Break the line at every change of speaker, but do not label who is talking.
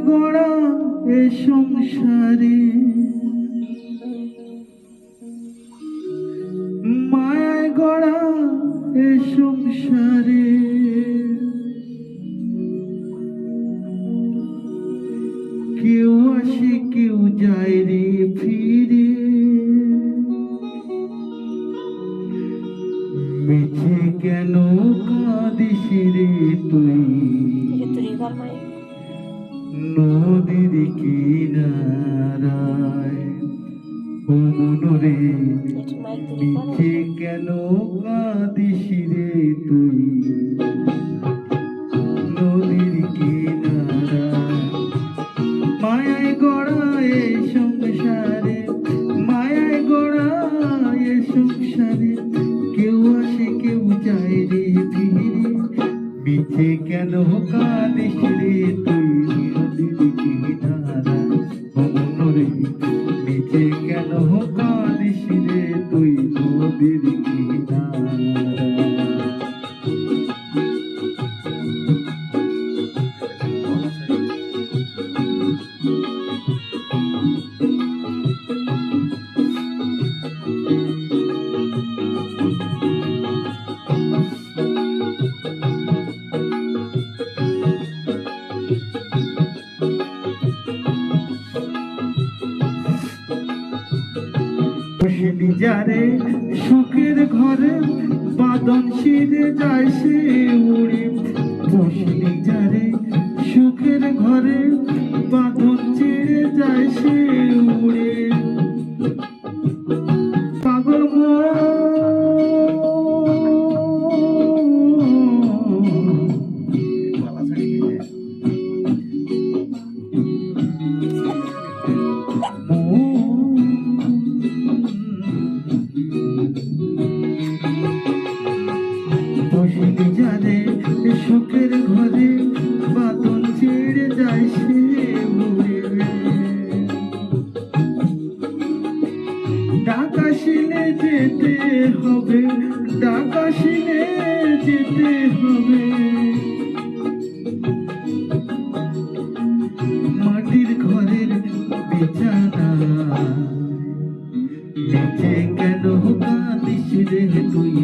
গড়া এ সংসারে, মায়ায় গড়া এ সংসারে, কেউ আসে কেউ যায় রে ফিরে, মিছে কেন কাঁদিস রে তুই নদীর কিনারায়, ও মনরে মিছে কেন কাঁদিস রে তুই নদীর কিনারায়, মায়ায় গড়া এ সংসারে, মায়ায় গড়া এ সংসারে, কেউ আসে কেউ যায় রে ফিরে, মিছে কেন কাঁদিস রে তুই নদীর কিনারায়, ও মনরে মিছে কেন কাঁদিস রে তুই নদীর কিনারায়। বসলি যারে সুখের ঘরে, বাদন ছিঁড়ে যায় সে উড়ে, বসলি যারে সুখের ঘরে, বাদন ছিঁড়ে যায় সে উড়ে, পাগল বসলি যারে সুখের ঘরে, বাদন ছেড়ে যায় সে উড়ে, ডাকাশিলে যেতে হবে, ডাকাশিলে যেতে হবে, মাটির ঘরের বিছানা, নিচে কেন কাঁদিস রে তুই